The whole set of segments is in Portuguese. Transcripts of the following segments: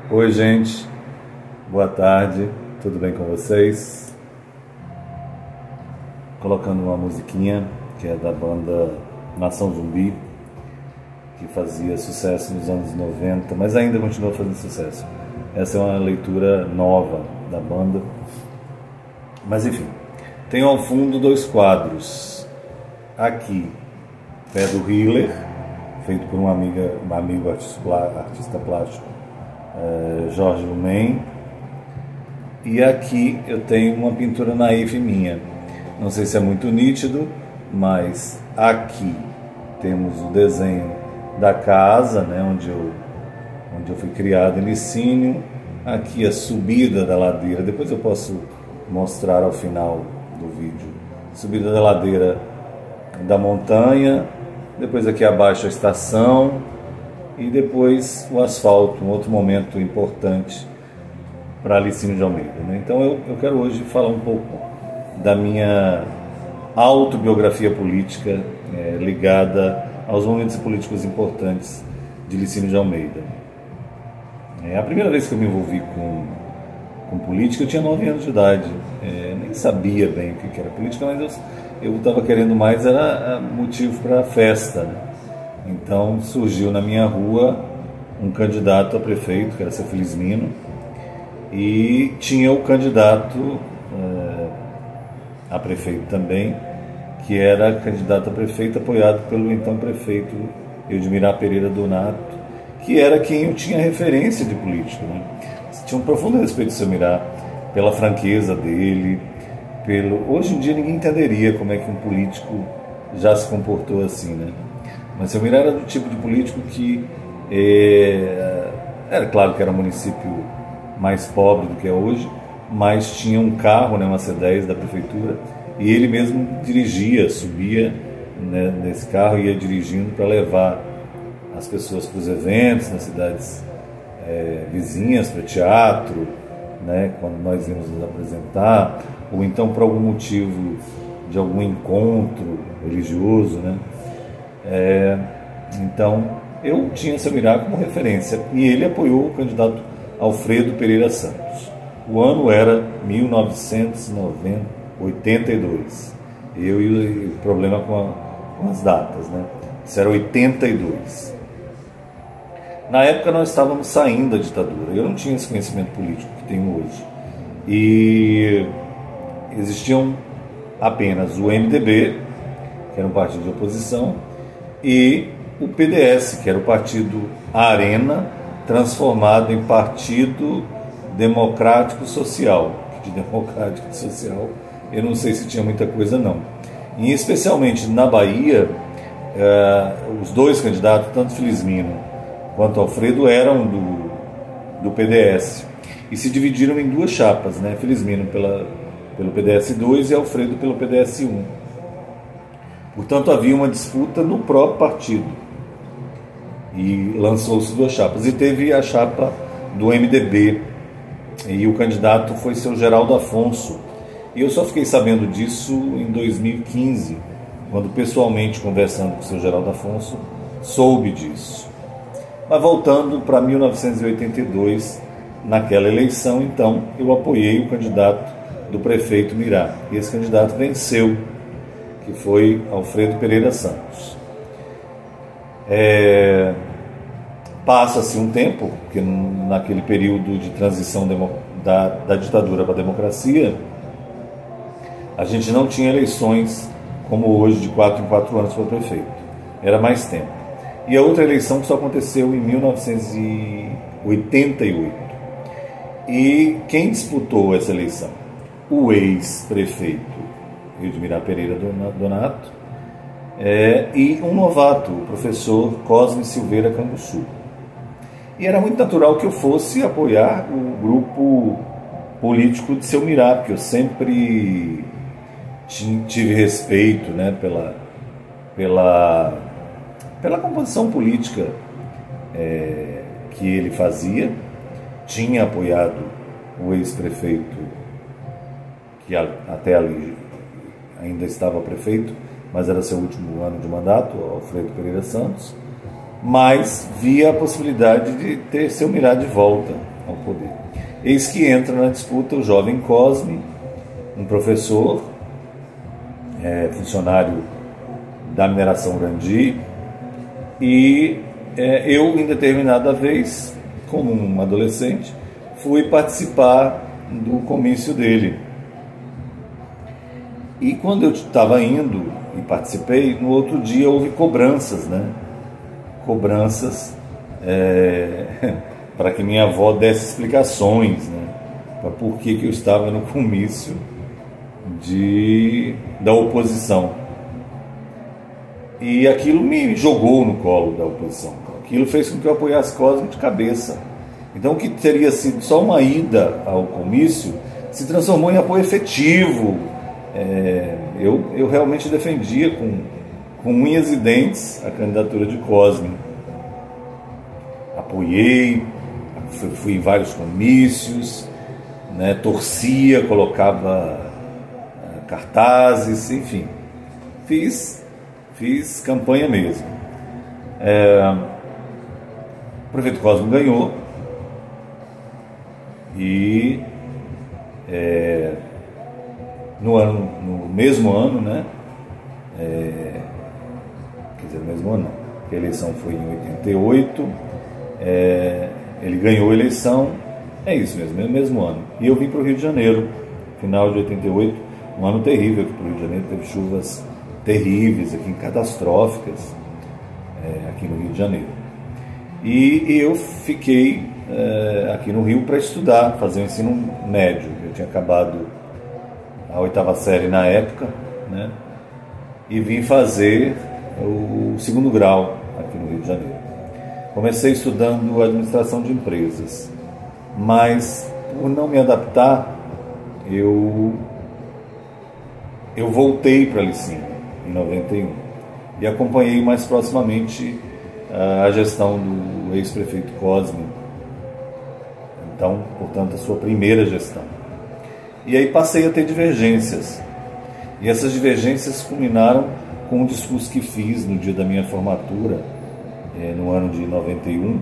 Oi, gente, boa tarde, tudo bem com vocês? Colocando uma musiquinha que é da banda Nação Zumbi, que fazia sucesso nos anos 90, mas ainda continua fazendo sucesso. Essa é uma leitura nova da banda, mas enfim, tenho ao fundo dois quadros. Aqui, Pé do Healer, feito por um amigo artista plástico, Jorge Lumen. E aqui eu tenho uma pintura naif minha. Não sei se é muito nítido, mas aqui temos o desenho da casa, né, onde eu fui criado em Licínio. Aqui a subida da ladeira, depois eu posso mostrar ao final do vídeo. Subida da ladeira da montanha, depois aqui abaixo a estação e depois o asfalto, um outro momento importante para Licínio de Almeida, né? Então eu quero hoje falar um pouco da minha autobiografia política ligada aos momentos políticos importantes de Licínio de Almeida. A primeira vez que eu me envolvi com política eu tinha 9 anos de idade, nem sabia bem o que era política, mas eu estava querendo mais, era motivo para festa, né? Então surgiu na minha rua um candidato a prefeito, que era seu Felizmino, e tinha o candidato a prefeito também, que era candidato a prefeito apoiado pelo então prefeito Eudmir Pereira Donato, que era quem eu tinha referência de político, né? Tinha um profundo respeito do seu Mirá, pela franqueza dele, Hoje em dia ninguém entenderia como é que um político já se comportou assim, né? Mas seu Mirá era do tipo de político que era claro que era um município mais pobre do que é hoje, mas tinha um carro, né, uma C10 da prefeitura, e ele mesmo dirigia, subia, né, nesse carro e ia dirigindo para levar as pessoas para os eventos nas cidades vizinhas, para teatro, né, quando nós íamos nos apresentar, ou então por algum motivo de algum encontro religioso, né? Então eu tinha seu Mirá como referência e ele apoiou o candidato Alfredo Pereira Santos. O ano era 1982. Eu e o problema com as datas, né? Isso era 82. Na época nós estávamos saindo da ditadura. Eu não tinha esse conhecimento político que tenho hoje. E existiam apenas o MDB, que era um partido de oposição, e o PDS, que era o partido Arena, transformado em Partido Democrático Social. De Democrático Social, eu não sei se tinha muita coisa não. E especialmente na Bahia, os dois candidatos, tanto Felizmino quanto Alfredo, eram do PDS. E se dividiram em duas chapas, né? Felizmino pelo PDS-2 e Alfredo pelo PDS-1. Portanto, havia uma disputa no próprio partido. E lançou-se duas chapas. E teve a chapa do MDB. E o candidato foi seu Geraldo Afonso. E eu só fiquei sabendo disso em 2015, quando pessoalmente conversando com o seu Geraldo Afonso, soube disso. Mas voltando para 1982, naquela eleição, então, eu apoiei o candidato do prefeito Mirá. E esse candidato venceu, que foi Alfredo Pereira Santos. Passa-se um tempo, porque naquele período de transição da ditadura para a democracia, a gente não tinha eleições como hoje, de 4 em 4 anos para prefeito. Era mais tempo. E a outra eleição que só aconteceu em 1988. E quem disputou essa eleição? O ex-prefeito Eudmir Pereira Donato e um novato, o professor Cosme Silveira Canguçu. E era muito natural que eu fosse apoiar o grupo político de seu Mirá, porque eu sempre tive respeito, né, pela composição política que ele fazia. Tinha apoiado o ex-prefeito, que até ali ainda estava prefeito, mas era seu último ano de mandato, Alfredo Pereira Santos, mas via a possibilidade de ter seu Mirá de volta. ao poder. Eis que entra na disputa o jovem Cosme, um professor, funcionário da mineração Urandi, e eu, em determinada vez, como um adolescente, fui participar do comício dele. E quando eu estava indo e participei, no outro dia houve cobranças, né? Cobranças para que minha avó desse explicações, né? Para por que eu estava no comício da oposição. E aquilo me jogou no colo da oposição. Aquilo fez com que eu apoiasse Cosme de cabeça. Então, o que teria sido só uma ida ao comício se transformou em apoio efetivo. Eu realmente defendia com unhas e dentes a candidatura de Cosme. Apoiei, fui em vários comícios, né, torcia, colocava cartazes, enfim, fiz campanha mesmo. O prefeito Cosme ganhou e no mesmo ano, né? Quer dizer, no mesmo ano não, porque a eleição foi em 88, ele ganhou a eleição, isso mesmo, no mesmo ano. E eu vim para o Rio de Janeiro, final de 88, um ano terrível aqui para o Rio de Janeiro, teve chuvas terríveis, aqui, catastróficas, aqui no Rio de Janeiro. E eu fiquei aqui no Rio para estudar, fazer o ensino médio. Eu tinha acabado a 8ª série na época, né? E vim fazer o 2º grau aqui no Rio de Janeiro. Comecei estudando administração de empresas, mas por não me adaptar, eu voltei para a Licínio em 91 e acompanhei mais proximamente a gestão do ex-prefeito Cosme, então, portanto, a sua primeira gestão. E aí passei a ter divergências, e essas divergências culminaram com um discurso que fiz no dia da minha formatura, no ano de 91,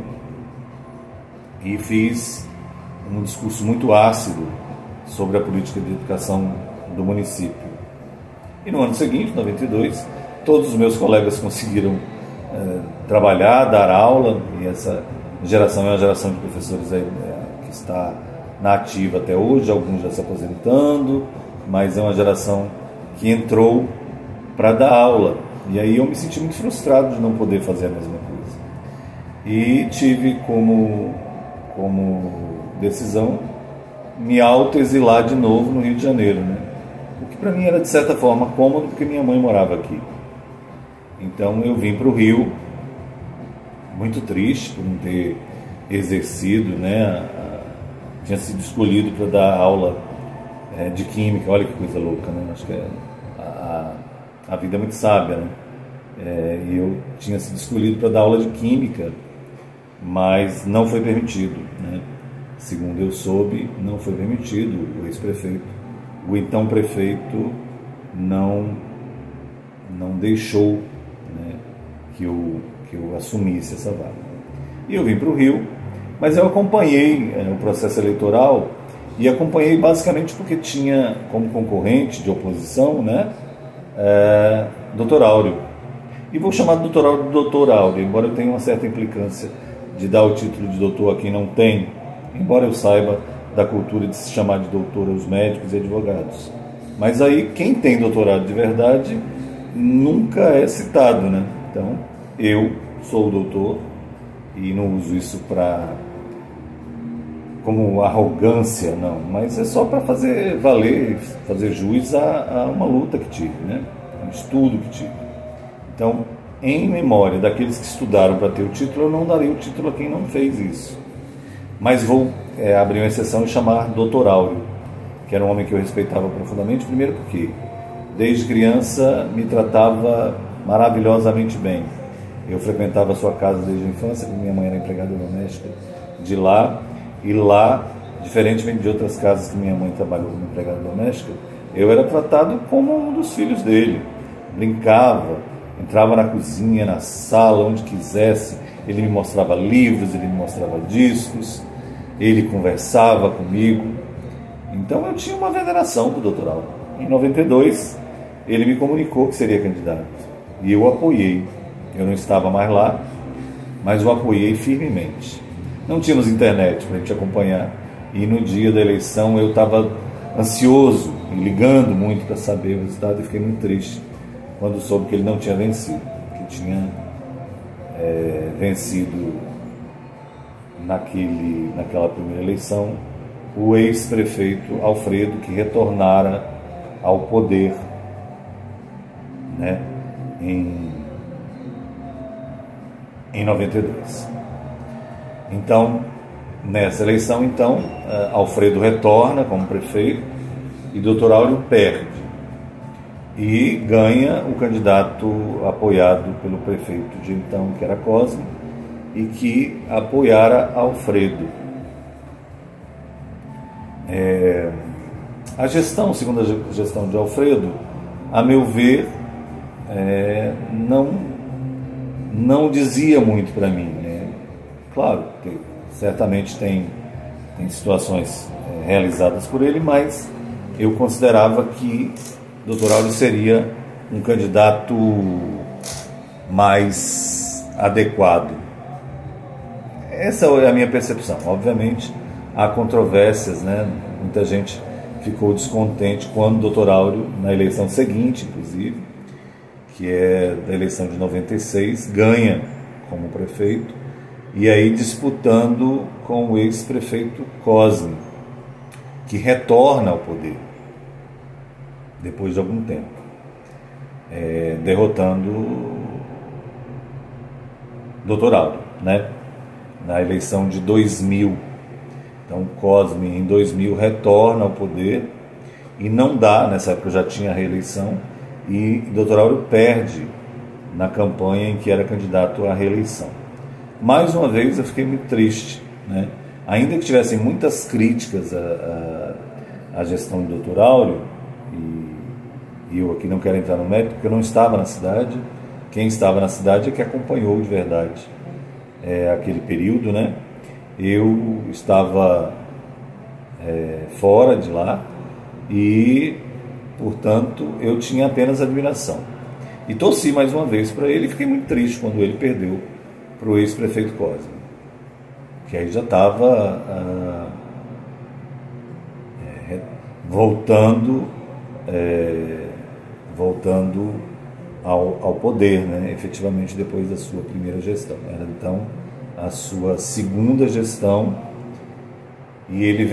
e fiz um discurso muito ácido sobre a política de educação do município. E no ano seguinte, 92, todos os meus colegas conseguiram trabalhar, dar aula, e essa geração é uma geração de professores que está na ativa até hoje, alguns já se aposentando, mas é uma geração que entrou para dar aula. E aí eu me senti muito frustrado de não poder fazer a mesma coisa. E tive como decisão me autoexilar de novo no Rio de Janeiro, né? O que para mim era de certa forma cômodo, porque minha mãe morava aqui. Então eu vim para o Rio, muito triste por não ter exercido, né? Tinha sido escolhido para dar aula de química, olha que coisa louca, né? Acho que a vida é muito sábia, né? E eu tinha sido escolhido para dar aula de química, mas não foi permitido, né? Segundo eu soube, não foi permitido. O ex-prefeito, o então prefeito, não deixou, né, que eu assumisse essa vaga. E eu vim para o Rio, mas eu acompanhei o processo eleitoral, e acompanhei basicamente porque tinha como concorrente de oposição, né, Dr. Áureo. E vou chamar de Dr. Áureo, embora eu tenha uma certa implicância de dar o título de doutor a quem não tem, embora eu saiba da cultura de se chamar de doutor aos médicos e advogados. Mas aí, quem tem doutorado de verdade nunca é citado, né? Então, eu sou doutor e não uso isso como arrogância, não, mas é só para fazer valer, fazer jus a uma luta que tive, né? Um estudo que tive. Então, em memória daqueles que estudaram para ter o título, eu não darei o título a quem não fez isso. Mas vou abrir uma exceção e chamar Dr. Áureo, que era um homem que eu respeitava profundamente, primeiro porque desde criança me tratava maravilhosamente bem. Eu frequentava a sua casa desde a infância, porque minha mãe era empregada doméstica de lá, e lá, diferentemente de outras casas que minha mãe trabalhou como empregada doméstica, eu era tratado como um dos filhos dele. Brincava, entrava na cozinha, na sala, onde quisesse, ele me mostrava livros, ele me mostrava discos, ele conversava comigo. Então eu tinha uma veneração para o Dr. Áureo. Em 92, ele me comunicou que seria candidato e eu o apoiei. Eu não estava mais lá, mas o apoiei firmemente. Não tínhamos internet para a gente acompanhar, e no dia da eleição eu estava ansioso e ligando muito para saber o resultado, e fiquei muito triste quando soube que ele não tinha vencido, que tinha vencido naquela primeira eleição o ex-prefeito Alfredo, que retornara ao poder, né, em 92. Então, nessa eleição, Alfredo retorna como prefeito e Dr. Áureo perde e ganha o candidato apoiado pelo prefeito de então, que era Cosme, e que apoiara Alfredo. A segunda gestão de Alfredo, a meu ver, não dizia muito para mim, né? Claro, certamente tem situações realizadas por ele, mas eu considerava que Dr. Áureo seria um candidato mais adequado. Essa é a minha percepção. Obviamente, há controvérsias, né? Muita gente ficou descontente quando o Dr. Áureo, na eleição seguinte, inclusive, que é da eleição de 96, ganha como prefeito, e aí disputando com o ex-prefeito Cosme, que retorna ao poder depois de algum tempo, derrotando Dr. Áureo, né, na eleição de 2000. Então Cosme, em 2000, retorna ao poder e não dá, nessa época já tinha a reeleição, e Dr. Áureo perde na campanha em que era candidato à reeleição. Mais uma vez eu fiquei muito triste, né? Ainda que tivessem muitas críticas à gestão do Dr. Áureo, e eu aqui não quero entrar no mérito, porque eu não estava na cidade. Quem estava na cidade é que acompanhou de verdade aquele período, né? Eu estava fora de lá e, portanto, eu tinha apenas admiração. E torci mais uma vez para ele, e fiquei muito triste quando ele perdeu para o ex-prefeito Cosme, que aí já estava voltando ao poder, né, efetivamente depois da sua primeira gestão. Era então a sua segunda gestão, e ele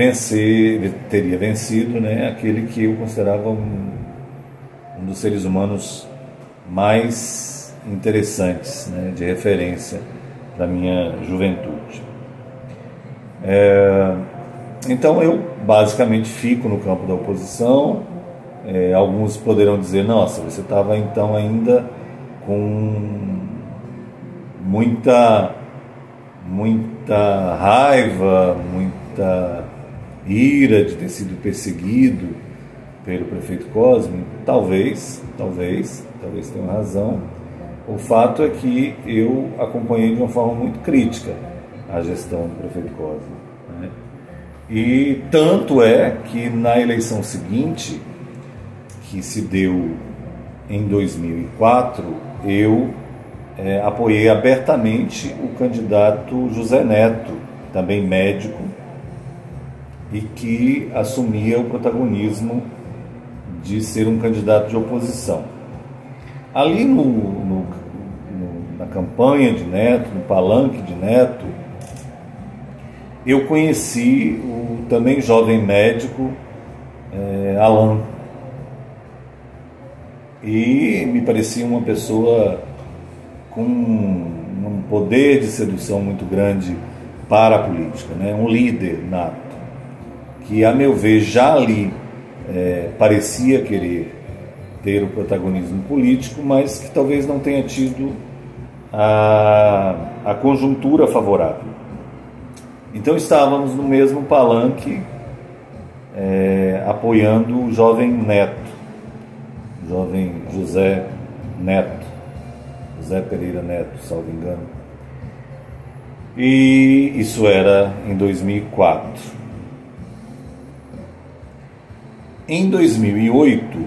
teria vencido, né, aquele que eu considerava um dos seres humanos mais interessantes, né, de referência da minha juventude. Então eu basicamente fico no campo da oposição. Alguns poderão dizer: nossa, você estava então ainda com muita raiva, muita ira de ter sido perseguido pelo prefeito Cosme. Talvez tenham razão. O fato é que eu acompanhei de uma forma muito crítica a gestão do prefeito Cosme, né? E tanto é que na eleição seguinte, que se deu em 2004, eu apoiei abertamente o candidato José Neto, também médico, e que assumia o protagonismo de ser um candidato de oposição. Ali na campanha de Neto, no palanque de Neto, eu conheci o também jovem médico Alan, e me parecia uma pessoa com um poder de sedução muito grande para a política, né? Um líder nato, que, a meu ver, já ali parecia querer ter o protagonismo político, mas que talvez não tenha tido a conjuntura favorável. Então estávamos no mesmo palanque, apoiando o jovem Neto, o jovem José Pereira Neto, salvo engano. E isso era em 2004. Em 2008,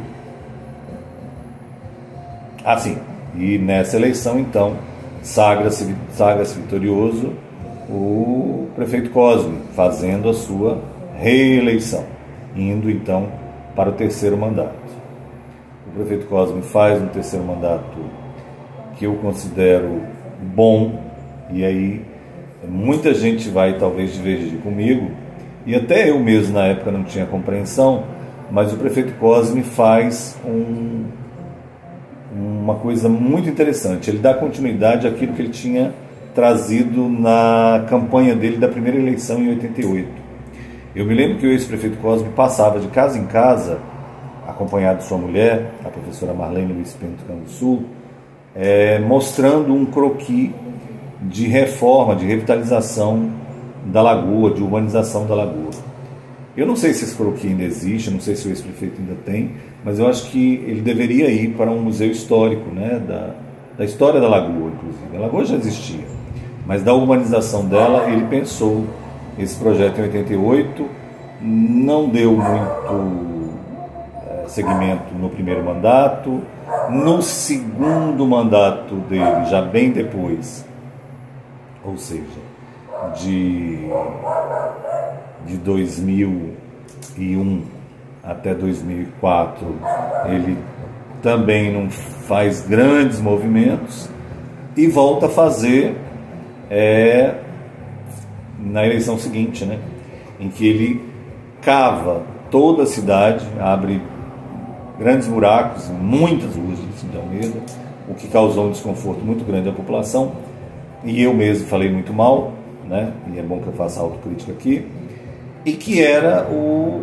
e nessa eleição então sagra-se vitorioso o prefeito Cosme, fazendo a sua reeleição, indo então para o terceiro mandato. O prefeito Cosme faz um terceiro mandato que eu considero bom, e aí muita gente vai talvez divergir comigo, e até eu mesmo na época não tinha compreensão, mas o prefeito Cosme faz uma coisa muito interessante. Ele dá continuidade àquilo que ele tinha trazido na campanha dele da primeira eleição em 88. Eu me lembro que o ex-prefeito Cosme passava de casa em casa, acompanhado de sua mulher, a professora Marlene Luiz Pinto Canguçu, mostrando um croquis de reforma, de revitalização da lagoa, de urbanização da lagoa. Eu não sei se esse croquis ainda existe, não sei se o ex-prefeito ainda tem, mas eu acho que ele deveria ir para um museu histórico, né, da história da lagoa, inclusive. A lagoa já existia, mas da urbanização dela ele pensou esse projeto em 88, não deu muito segmento no primeiro mandato. No segundo mandato dele, já bem depois, ou seja, de 2001 até 2004, ele também não faz grandes movimentos e volta a fazer na eleição seguinte, né, em que ele cava toda a cidade, abre grandes buracos, muitas ruas de Almeida, o que causou um desconforto muito grande à população, e eu mesmo falei muito mal, né? E é bom que eu faça autocrítica aqui, e que era o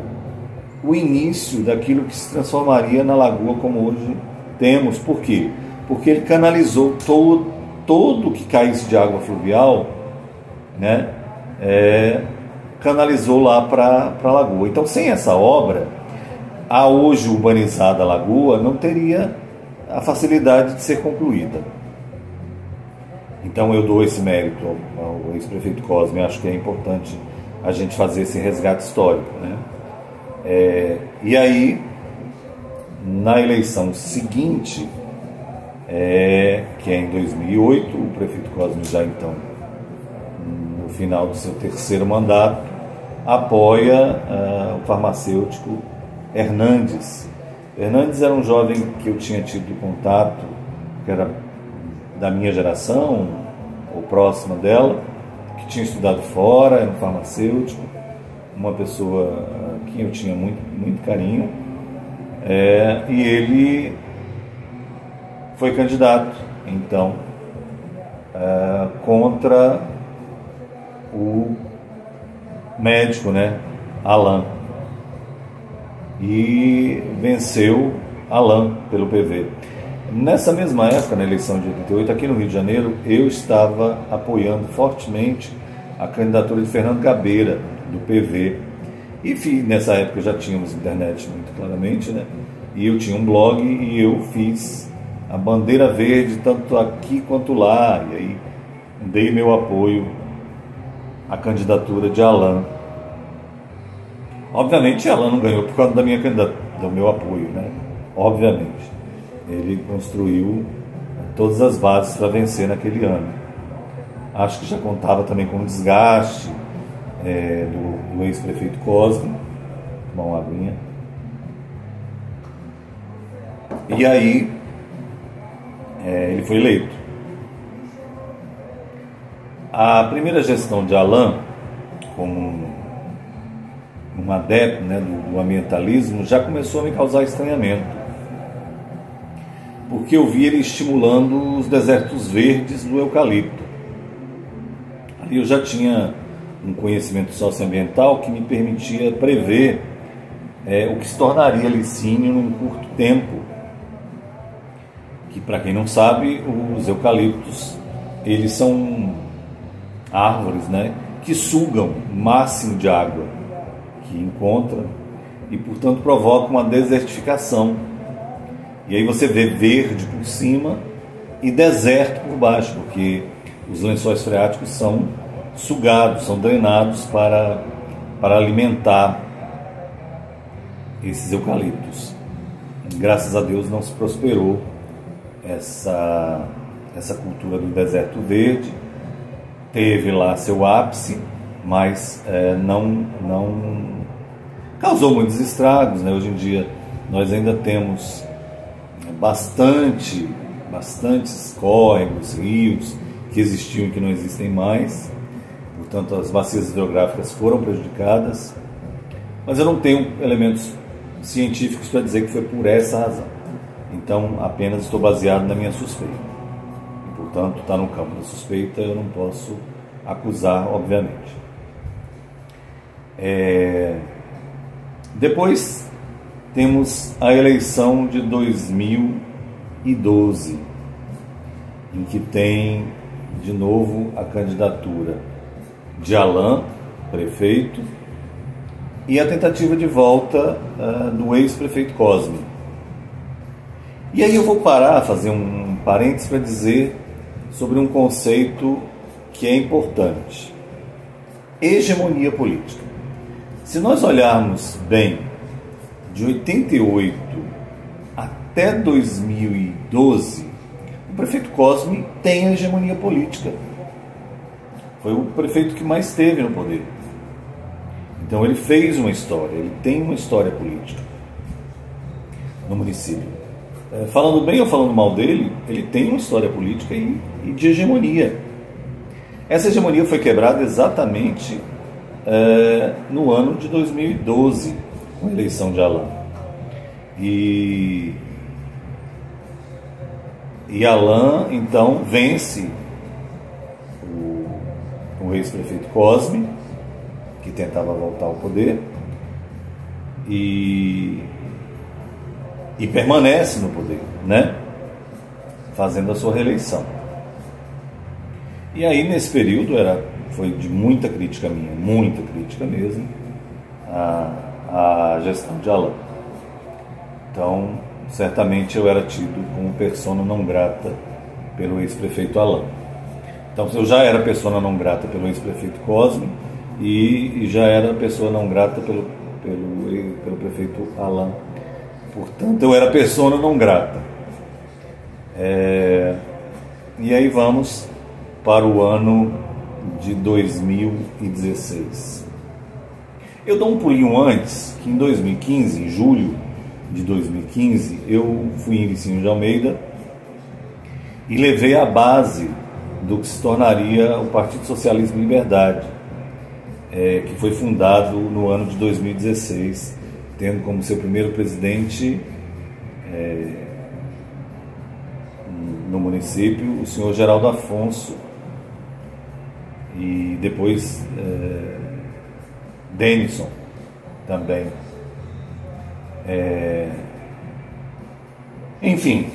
início daquilo que se transformaria na lagoa como hoje temos. Por quê? Porque ele canalizou todo que caísse de água fluvial, né? Canalizou lá para a lagoa. Então, sem essa obra, a hoje urbanizada lagoa não teria a facilidade de ser concluída. Então eu dou esse mérito ao ex-prefeito Cosme. Acho que é importante a gente fazer esse resgate histórico, né? E aí, na eleição seguinte, que é em 2008, o prefeito Cosme já então, no final do seu terceiro mandato, apoia o farmacêutico Hernandes. Hernandes era um jovem que eu tinha tido contato, que era da minha geração, ou próxima dela, que tinha estudado fora, era um farmacêutico, uma pessoa que eu tinha muito, muito carinho, e ele foi candidato, então, contra o médico, né, Alain, e venceu Alain pelo PV. Nessa mesma época, na eleição de 88, aqui no Rio de Janeiro, eu estava apoiando fortemente a candidatura de Fernando Gabeira, do PV. E nessa época já tínhamos internet muito claramente, né? E eu tinha um blog e eu fiz a bandeira verde tanto aqui quanto lá. E aí dei meu apoio à candidatura de Alain. Obviamente, Alain não ganhou por causa da minha candidatura, do meu apoio, né? Obviamente. Ele construiu todas as bases para vencer naquele ano. Acho que já contava também com o desgaste do ex-prefeito Cosme. Tomar uma aguinha. E aí, ele foi eleito. A primeira gestão de Alain, como um adepto, né, do ambientalismo, já começou a me causar estranhamento, porque eu vi ele estimulando os desertos verdes do eucalipto. Ali eu já tinha um conhecimento socioambiental que me permitia prever o que se tornaria licínio num curto tempo. Que, para quem não sabe, os eucaliptos, eles são árvores, né, que sugam o máximo de água que encontram e, portanto, provocam uma desertificação. E aí você vê verde por cima e deserto por baixo, porque os lençóis freáticos são sugados, são drenados para alimentar esses eucaliptos. Graças a Deus não se prosperou essa cultura do deserto verde. Teve lá seu ápice, mas não causou muitos estragos, né? Hoje em dia nós ainda temos bastantes córregos, rios que existiam e que não existem mais. Portanto, as bacias hidrográficas foram prejudicadas, mas eu não tenho elementos científicos para dizer que foi por essa razão. Então, apenas estou baseado na minha suspeita. E, portanto, está no campo da suspeita, eu não posso acusar, obviamente. Depois temos a eleição de 2012, em que tem de novo a candidatura de Alain, prefeito, e a tentativa de volta do ex-prefeito Cosme. E aí eu vou fazer um parênteses para dizer sobre um conceito que é importante: hegemonia política. Se nós olharmos bem, de 88 até 2012, o prefeito Cosme tem a hegemonia política. Foi o prefeito que mais esteve no poder. Então ele fez uma história, ele tem uma história política no município. Falando bem ou falando mal dele, ele tem uma história política e de hegemonia. Essa hegemonia foi quebrada exatamente no ano de 2012, com a eleição de Alain. E Alain, então, vence o ex-prefeito Cosme, que tentava voltar ao poder, e permanece no poder, né? Fazendo a sua reeleição. E aí, nesse período, foi de muita crítica minha, muita crítica mesmo, a gestão de Alain. Então, certamente eu era tido como persona não grata pelo ex-prefeito Alain. Então, eu já era persona não grata pelo ex-prefeito Cosme e já era pessoa não grata pelo prefeito Alain. Portanto, eu era persona não grata. E aí vamos para o ano de 2016. Eu dou um pulinho antes, que em 2015, em julho de 2015, eu fui em Licínio de Almeida e levei a base do que se tornaria o Partido Socialismo e Liberdade, que foi fundado no ano de 2016, tendo como seu primeiro presidente no município o senhor Geraldo Afonso, e depois Denison também. Enfim,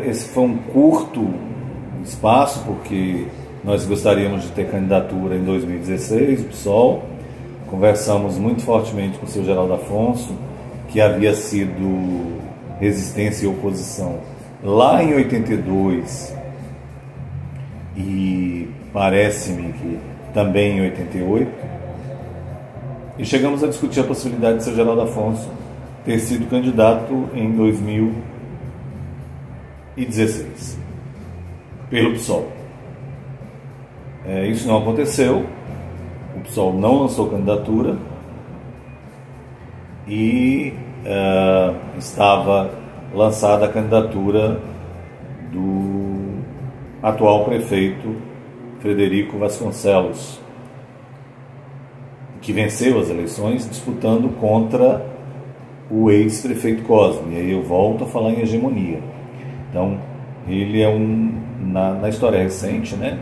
esse foi um curto espaço, porque nós gostaríamos de ter candidatura em 2016, o PSOL. Conversamos muito fortemente com o senhor Geraldo Afonso, que havia sido resistência e oposição lá em 82 e parece-me que também em 88, e chegamos a discutir a possibilidade de ser Geraldo Afonso ter sido candidato em 2016 pelo PSOL. Isso não aconteceu, o PSOL não lançou candidatura e estava lançada a candidatura do atual prefeito Frederico Vasconcelos, que venceu as eleições disputando contra o ex-prefeito Cosme. E aí eu volto a falar em hegemonia. Então, ele é na história recente, né?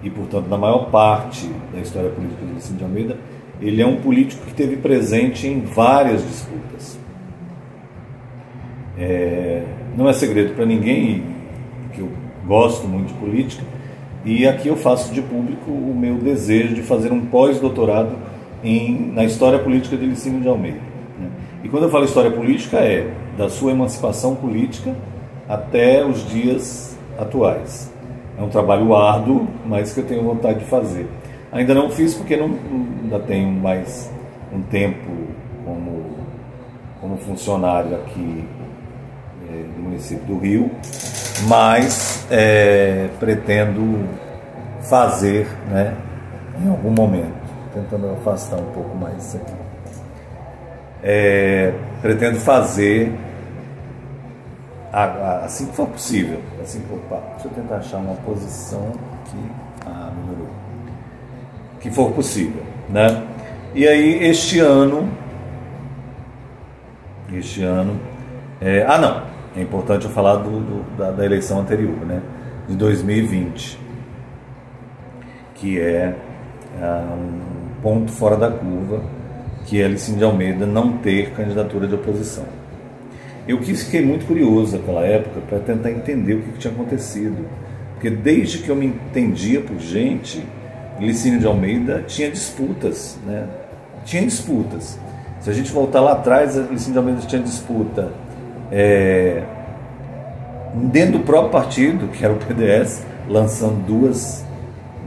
E, portanto, na maior parte da história política de Licínio de Almeida, ele é um político que esteve presente em várias disputas. Não é segredo para ninguém, porque eu gosto muito de política, e aqui eu faço de público o meu desejo de fazer um pós-doutorado na história política de Licínio de Almeida, né? E quando eu falo história política, da sua emancipação política até os dias atuais. é um trabalho árduo, mas que eu tenho vontade de fazer. Ainda não fiz porque ainda tenho mais um tempo como funcionário aqui do município do Rio, mas pretendo fazer, né, em algum momento, tentando afastar um pouco mais isso aqui. Pretendo fazer assim que for possível. Assim que, deixa eu tentar achar uma posição que melhorou. Que for possível, né? E aí este ano não, é importante eu falar da eleição anterior, né? De 2020, que é um ponto fora da curva, que é Licínio de Almeida não ter candidatura de oposição. Eu fiquei muito curioso naquela época para tentar entender o que tinha acontecido, porque desde que eu me entendia por gente, Licínio de Almeida tinha disputas, né? Tinha disputas. Se a gente voltar lá atrás, Licínio de Almeida tinha disputa dentro do próprio partido, que era o PDS, lançando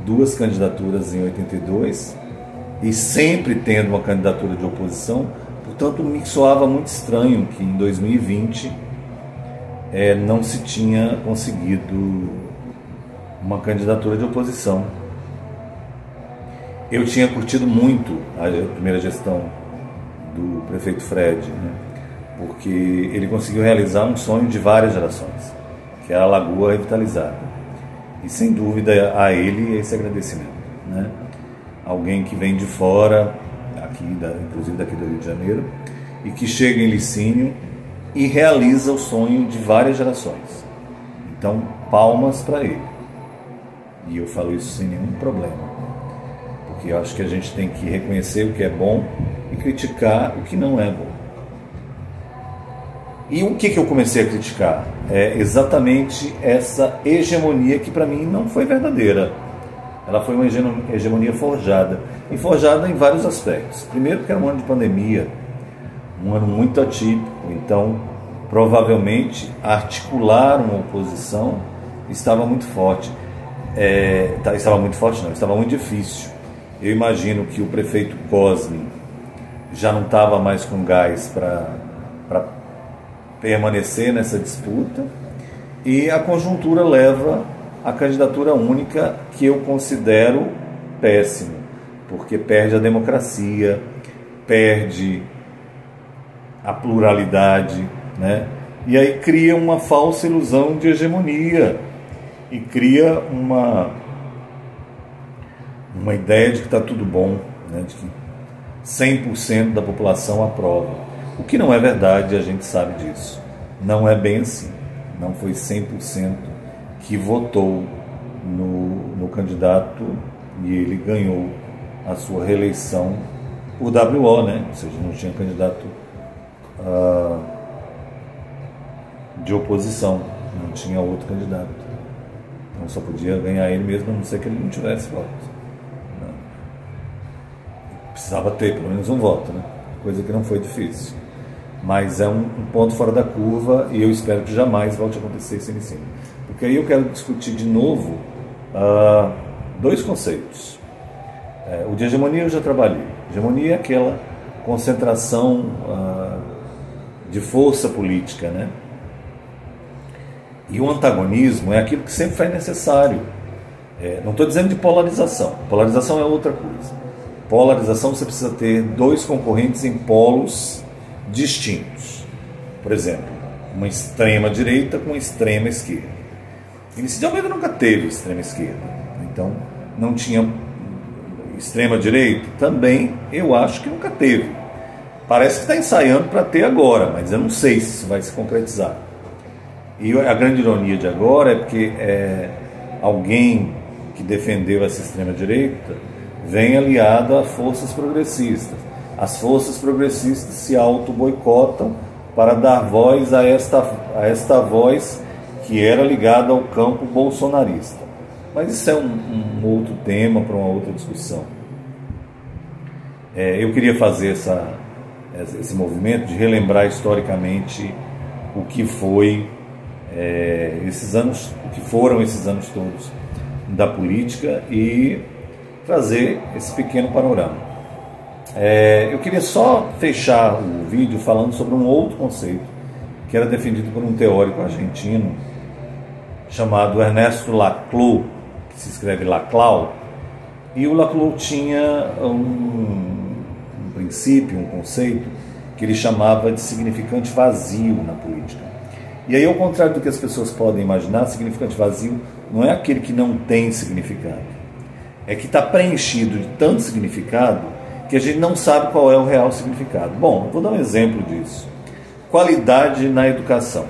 duas candidaturas em 82 e sempre tendo uma candidatura de oposição. Portanto, me soava muito estranho que em 2020 não se tinha conseguido uma candidatura de oposição. Eu tinha curtido muito a primeira gestão do prefeito Fred, né? Porque ele conseguiu realizar um sonho de várias gerações, que é a Lagoa revitalizada. E sem dúvida a ele esse agradecimento, né? Alguém que vem de fora, inclusive daqui do Rio de Janeiro, e que chega em Licínio e realiza o sonho de várias gerações. Então, palmas para ele. E eu falo isso sem nenhum problema, porque eu acho que a gente tem que reconhecer o que é bom e criticar o que não é bom. E o que eu comecei a criticar? É exatamente essa hegemonia que para mim não foi verdadeira. Ela foi uma hegemonia forjada, e forjada em vários aspectos. Primeiro porque era um ano de pandemia, um ano muito atípico, então provavelmente articular uma oposição estava muito forte. Estava muito difícil. Eu imagino que o prefeito Cosme já não estava mais com gás para permanecer nessa disputa, e a conjuntura leva à candidatura única, que eu considero péssimo, porque perde a democracia, perde a pluralidade, né? E aí cria uma falsa ilusão de hegemonia e cria uma ideia de que está tudo bom, né? De que 100% da população aprova. O que não é verdade, a gente sabe disso. Não é bem assim. Não foi 100% que votou no candidato e ele ganhou a sua reeleição por WO, né? Ou seja, não tinha candidato de oposição, não tinha outro candidato. Então só podia ganhar ele mesmo, a não ser que ele não tivesse voto. Não. Precisava ter pelo menos um voto, né? Coisa que não foi difícil. Mas é um ponto fora da curva, e eu espero que jamais volte a acontecer isso em Licínio. Porque aí eu quero discutir de novo dois conceitos. O de hegemonia eu já trabalhei. Hegemonia é aquela concentração de força política, né? E o antagonismo é aquilo que sempre foi necessário. Não estou dizendo de polarização. Polarização é outra coisa. Polarização, você precisa ter dois concorrentes em polos distintos. Por exemplo, uma extrema direita com uma extrema esquerda. Licínio de Almeida nunca teve extrema esquerda, então não tinha extrema direita. Também eu acho que nunca teve. Parece que está ensaiando para ter agora, mas eu não sei se isso vai se concretizar. E a grande ironia de agora é porque alguém que defendeu essa extrema direita vem aliado a forças progressistas. As forças progressistas se auto-boicotam para dar voz a esta voz que era ligada ao campo bolsonarista. Mas isso é um outro tema para uma outra discussão. Eu queria fazer esse movimento de relembrar historicamente o que foi esses anos, o que foram esses anos todos da política e trazer esse pequeno panorama. Eu queria só fechar o vídeo falando sobre um outro conceito que era defendido por um teórico argentino chamado Ernesto Laclau, que se escreve Laclau. E o Laclau tinha um princípio, um conceito que ele chamava de significante vazio na política. E aí, ao contrário do que as pessoas podem imaginar, significante vazio não é aquele que não tem significado. É que está preenchido de tanto significado que a gente não sabe qual é o real significado. Bom, vou dar um exemplo disso. Qualidade na educação.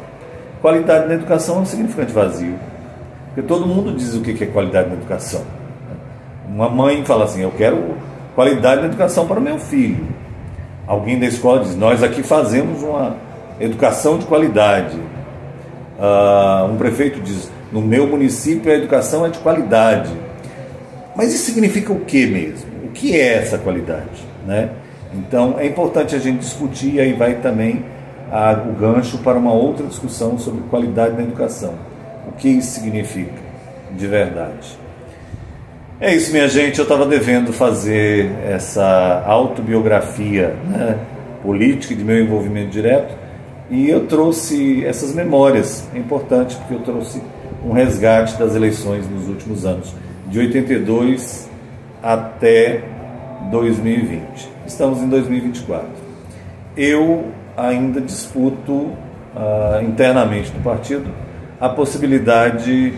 Qualidade na educação é um significante vazio. Porque todo mundo diz o que é qualidade na educação. Uma mãe fala assim, eu quero qualidade na educação para o meu filho. Alguém da escola diz, nós aqui fazemos uma educação de qualidade. Um prefeito diz, no meu município a educação é de qualidade. Mas isso significa o que mesmo? O que é essa qualidade? Né? Então é importante a gente discutir, e aí vai também o gancho para uma outra discussão sobre qualidade na educação. O que isso significa de verdade? É isso, minha gente. Eu estava devendo fazer essa autobiografia, né, política de meu envolvimento direto, e eu trouxe essas memórias. É importante porque eu trouxe um resgate das eleições nos últimos anos, de 82 até 2020. Estamos em 2024. Eu ainda disputo internamente no partido a possibilidade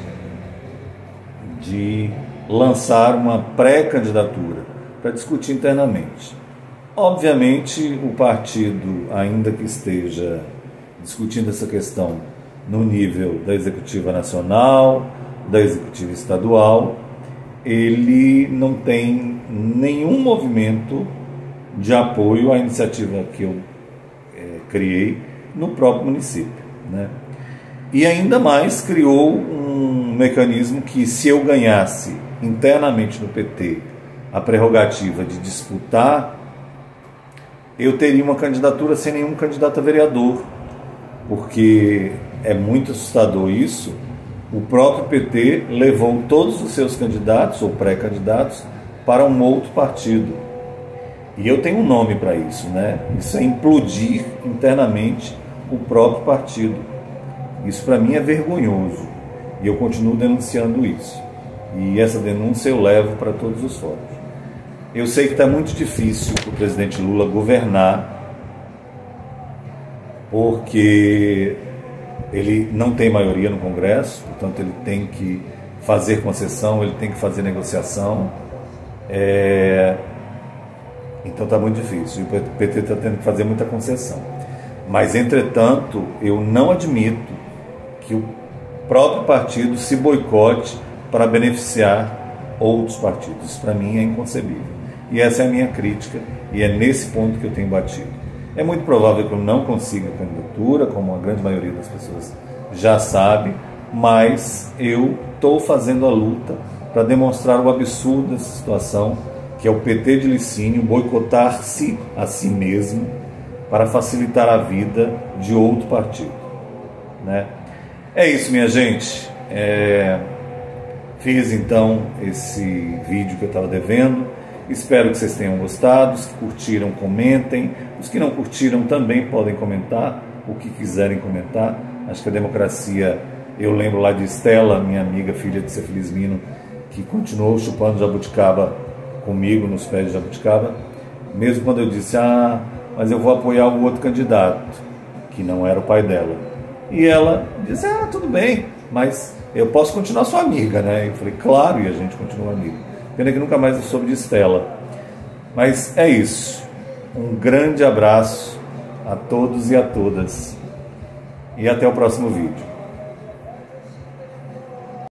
de lançar uma pré-candidatura para discutir internamente. Obviamente, o partido, ainda que esteja discutindo essa questão no nível da executiva nacional, da executiva estadual, ele não tem nenhum movimento de apoio à iniciativa que eu criei no próprio município, né? E ainda mais criou um mecanismo que, se eu ganhasse internamente no PT a prerrogativa de disputar, eu teria uma candidatura sem nenhum candidato a vereador, porque é muito assustador isso. O próprio PT levou todos os seus candidatos ou pré-candidatos para um outro partido. E eu tenho um nome para isso, né? Isso é implodir internamente o próprio partido. Isso para mim é vergonhoso e eu continuo denunciando isso. E essa denúncia eu levo para todos os fóruns. Eu sei que está muito difícil para o presidente Lula governar, porque ele não tem maioria no Congresso, portanto ele tem que fazer concessão, ele tem que fazer negociação. Então está muito difícil, e o PT está tendo que fazer muita concessão. Mas, entretanto, eu não admito que o próprio partido se boicote para beneficiar outros partidos. Isso, para mim, é inconcebível. E essa é a minha crítica, e é nesse ponto que eu tenho batido. É muito provável que eu não consiga a candidatura, como a grande maioria das pessoas já sabe, mas eu estou fazendo a luta para demonstrar o absurdo dessa situação, que é o PT de Licínio boicotar-se a si mesmo para facilitar a vida de outro partido, né? É isso, minha gente. Fiz então esse vídeo que eu estava devendo. Espero que vocês tenham gostado. Os que curtiram, comentem. Os que não curtiram também podem comentar o que quiserem comentar. Acho que a democracia... Eu lembro lá de Estela, minha amiga, filha de Cefelismino, que continuou chupando jabuticaba comigo nos pés de jabuticaba, mesmo quando eu disse, mas eu vou apoiar o outro candidato, que não era o pai dela. E ela disse, tudo bem, mas eu posso continuar sua amiga, né? Eu falei, claro, e a gente continua amigo. Pena que nunca mais eu soube de Estela. Mas é isso. Um grande abraço a todos e a todas. E até o próximo vídeo.